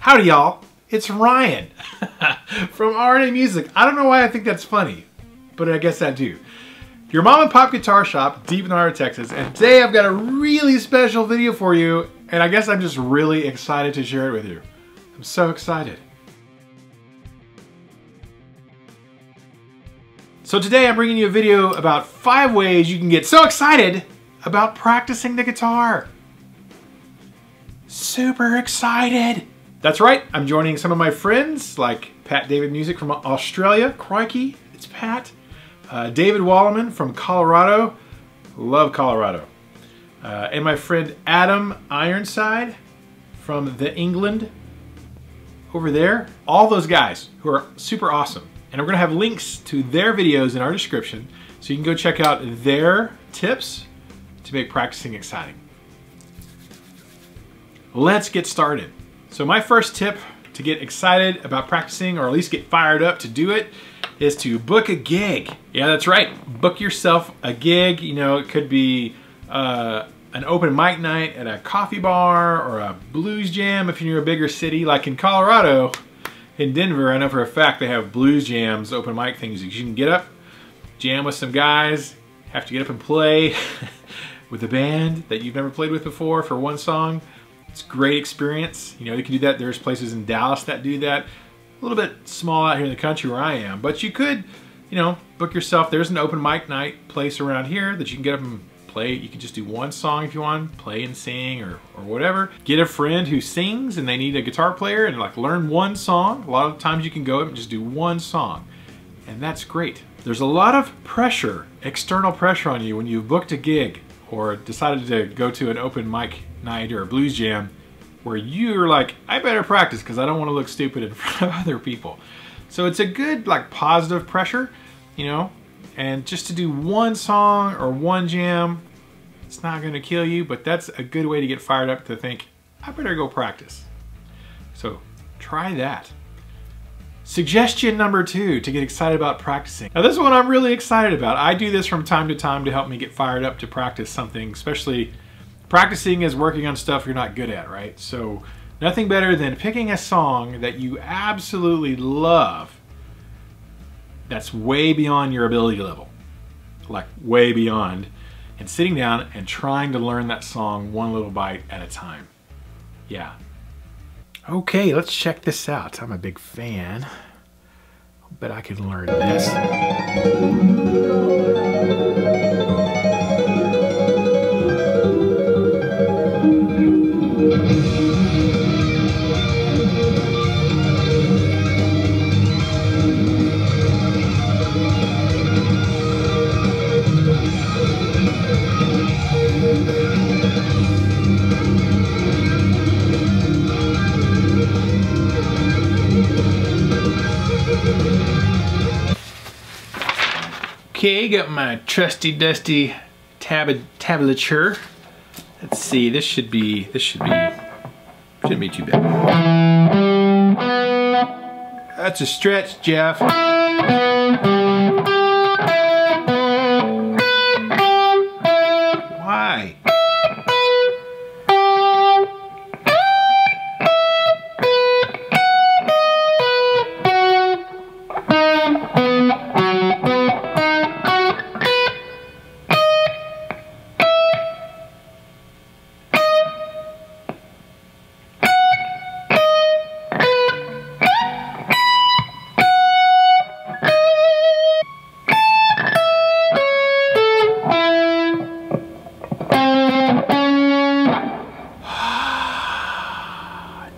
Howdy y'all, it's Ryan from R&A Music. I don't know why I think that's funny, but I guess I do. Your mom and pop guitar shop deep in the heart of Texas, and today I've got a really special video for you, and I guess I'm just really excited to share it with you. I'm so excited. So today I'm bringing you a video about 5 ways you can get so excited about practicing the guitar. Super excited. That's right, I'm joining some of my friends like Pat David Music from Australia. Crikey, it's Pat. David Wallimann from Colorado. Love Colorado. And my friend Adam Ironside from the England over there. All those guys who are super awesome. And we're gonna have links to their videos in our description so you can go check out their tips to make practicing exciting. Let's get started. So my first tip to get excited about practicing, or at least get fired up to do it, is to book a gig. Yeah, that's right. Book yourself a gig. You know, it could be an open mic night at a coffee bar or a blues jam if you're in a bigger city. Like in Colorado, in Denver, I know for a fact they have blues jams, open mic things. You can get up, jam with some guys, have to get up and play with a band that you've never played with before for one song. It's a great experience. You know, you can do that. There's places in Dallas that do that. A little bit small out here in the country where I am, but you could, you know, book yourself. There's an open mic night place around here that you can get up and play. You can just do one song if you want, play and sing or whatever. Get a friend who sings and they need a guitar player and like learn one song. A lot of times you can go up and just do one song, and that's great. There's a lot of pressure, external pressure on you when you've booked a gig or decided to go to an open mic night or a blues jam where you're like, I better practice because I don't want to look stupid in front of other people. So it's a good like positive pressure, you know, and just to do one song or one jam, it's not going to kill you, but that's a good way to get fired up to think, I better go practice. So try that. Suggestion number 2 to get excited about practicing. Now this one I'm really excited about. I do this from time to time to help me get fired up to practice something, especially practicing is working on stuff you're not good at, right? So nothing better than picking a song that you absolutely love that's way beyond your ability level, like way beyond, and sitting down and trying to learn that song one little bite at a time. Yeah. Okay, let's check this out. I'm a big fan. I'll bet I can learn this. Okay, got my trusty dusty tablature. Let's see, this shouldn't be too bad. That's a stretch, Jeff. Why?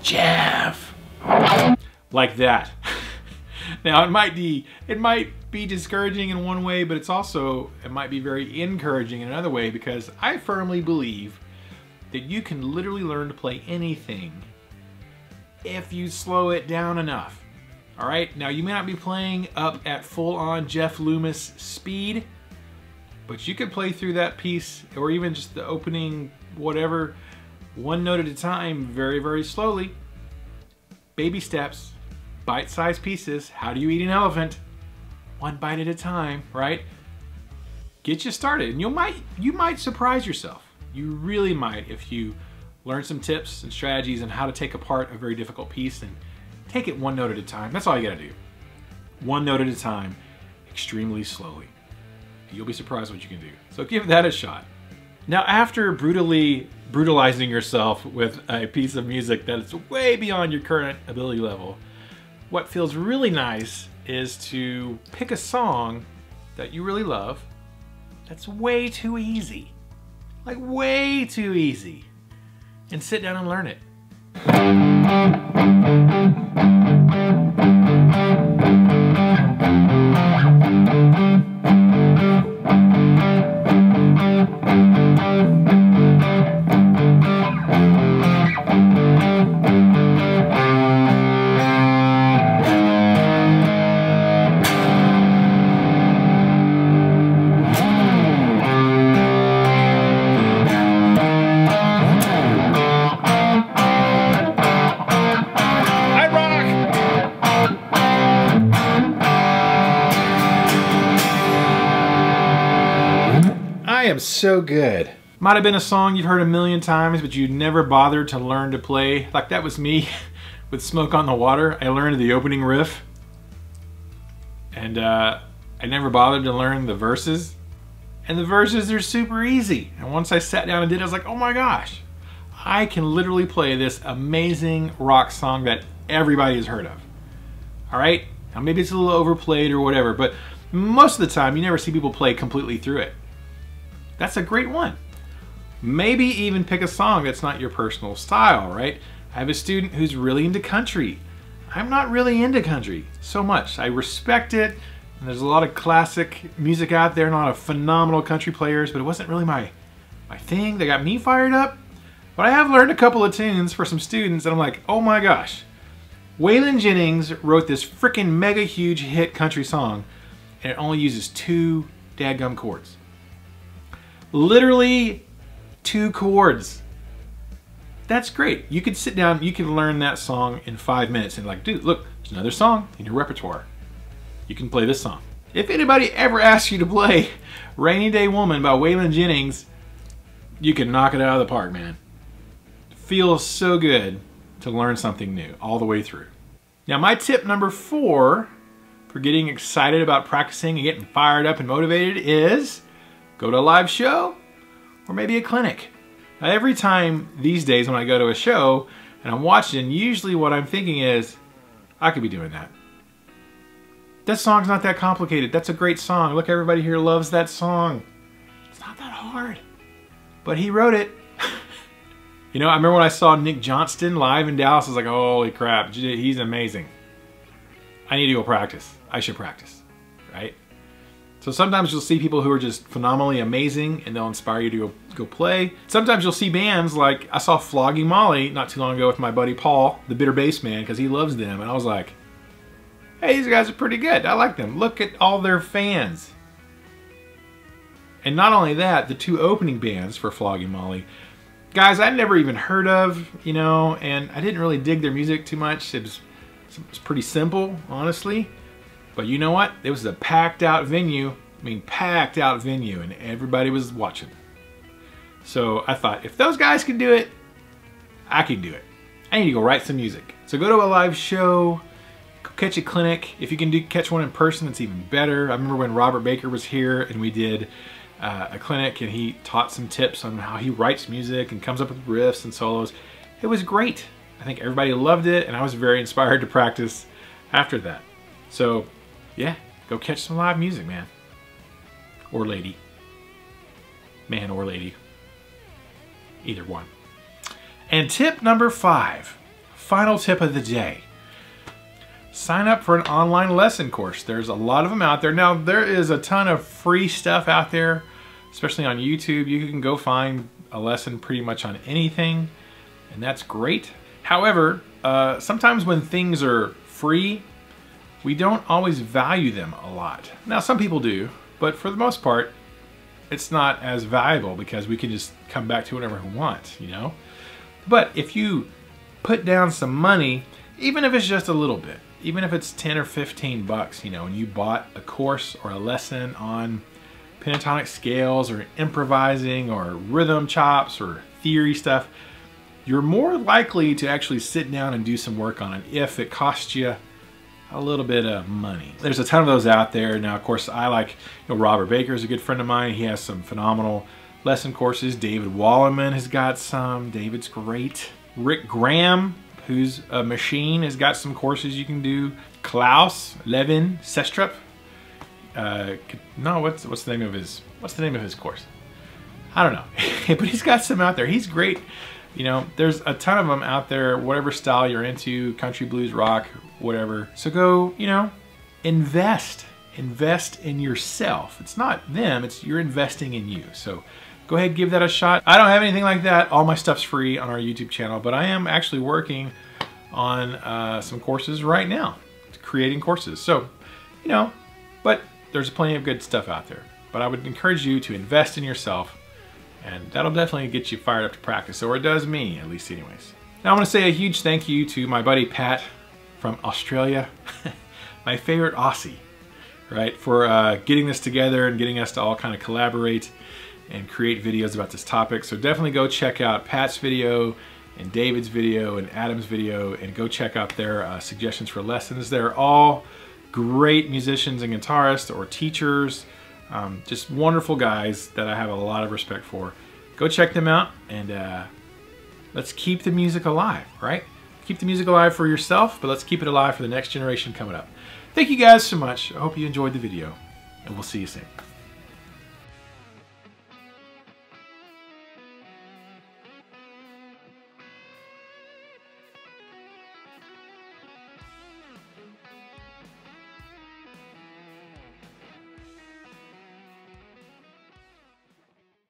Jeff. Like that. Now it might be discouraging in one way, but it might be very encouraging in another way, because I firmly believe that you can literally learn to play anything if you slow it down enough. All right, now you may not be playing up at full-on Jeff Loomis speed, but you could play through that piece, or even just the opening whatever, one note at a time, very, very slowly. Baby steps, bite-sized pieces. How do you eat an elephant? One bite at a time, right? Get you started, and you might surprise yourself. You really might if you learn some tips and strategies on how to take apart a very difficult piece and take it one note at a time. That's all you gotta do. One note at a time, extremely slowly. You'll be surprised what you can do. So give that a shot. Now, after brutalizing yourself with a piece of music that is way beyond your current ability level, what feels really nice is to pick a song that you really love that's way too easy. Like way too easy. And sit down and learn it. I am so good. Might have been a song you've heard a million times, but you never bothered to learn to play. Like that was me with Smoke on the Water. I learned the opening riff, and I never bothered to learn the verses. And the verses are super easy. And once I sat down and did it, I was like, oh my gosh, I can literally play this amazing rock song that everybody has heard of. All right? Now maybe it's a little overplayed or whatever, but most of the time you never see people play completely through it. That's a great one. Maybe even pick a song that's not your personal style, right? I have a student who's really into country. I'm not really into country so much. I respect it, and there's a lot of classic music out there, and a lot of phenomenal country players, but it wasn't really my thing that got me fired up. But I have learned a couple of tunes for some students, and I'm like, oh my gosh. Waylon Jennings wrote this freaking mega huge hit country song, and it only uses 2 dadgum chords. Literally 2 chords. That's great. You could sit down, you could learn that song in 5 minutes and like, dude, look, there's another song in your repertoire. You can play this song. If anybody ever asks you to play Rainy Day Woman by Waylon Jennings, you can knock it out of the park, man. It feels so good to learn something new all the way through. Now, my tip number 4 for getting excited about practicing and getting fired up and motivated is go to a live show or maybe a clinic. Now, every time these days when I go to a show and I'm watching, usually what I'm thinking is, I could be doing that. That song's not that complicated. That's a great song. Look, everybody here loves that song. It's not that hard. But he wrote it. You know, I remember when I saw Nick Johnston live in Dallas, I was like, holy crap, he's amazing. I need to go practice. I should practice, right? So sometimes you'll see people who are just phenomenally amazing and they'll inspire you to go play. Sometimes you'll see bands like, I saw Flogging Molly not too long ago with my buddy Paul, the bitter bass man, because he loves them. And I was like, hey, these guys are pretty good. I like them. Look at all their fans. And not only that, the 2 opening bands for Flogging Molly, guys I'd never even heard of, you know, and I didn't really dig their music too much. It was pretty simple, honestly. But you know what? It was a packed out venue. I mean, packed out venue, and everybody was watching. So I thought, if those guys can do it, I can do it. I need to go write some music. So go to a live show, go catch a clinic. If you can catch one in person, it's even better. I remember when Robert Baker was here and we did a clinic and he taught some tips on how he writes music and comes up with riffs and solos. It was great. I think everybody loved it, and I was very inspired to practice after that. So yeah, go catch some live music, man. Or lady. Man or lady. Either one. And tip number 5, final tip of the day. Sign up for an online lesson course. There's a lot of them out there. Now, there is a ton of free stuff out there, especially on YouTube. You can go find a lesson pretty much on anything, and that's great. However, sometimes when things are free, we don't always value them a lot. Now, some people do, but for the most part, it's not as valuable because we can just come back to whatever we want, you know? But if you put down some money, even if it's just a little bit, even if it's 10 or 15 bucks, you know, and you bought a course or a lesson on pentatonic scales or improvising or rhythm chops or theory stuff, you're more likely to actually sit down and do some work on it if it costs you a little bit of money. There's a ton of those out there. Now, of course, I like, Robert Baker is a good friend of mine. He has some phenomenal lesson courses. David Wallimann has got some. David's great. Rick Graham, who's a machine, has got some courses you can do. Klaus Levin Sestrup. No, what's the name of his course? I don't know, but he's got some out there. He's great. There's a ton of them out there, whatever style you're into, country, blues, rock, whatever. So go, invest in yourself. It's not them, you're investing in you. So go ahead, give that a shot. I don't have anything like that. All my stuff's free on our YouTube channel, but I am actually working on some courses right now, creating courses. So, but there's plenty of good stuff out there. But I would encourage you to invest in yourself, and that'll definitely get you fired up to practice, or it does me, at least anyways. Now I want to say a huge thank you to my buddy Pat from Australia, my favorite Aussie, right, for getting this together and getting us to all kind of collaborate and create videos about this topic. So definitely go check out Pat's video and David's video and Adam's video, and go check out their suggestions for lessons. They're all great musicians and guitarists or teachers, just wonderful guys that I have a lot of respect for. Go check them out, and let's keep the music alive, right? Keep the music alive for yourself, but let's keep it alive for the next generation coming up. Thank you guys so much. I hope you enjoyed the video, and we'll see you soon.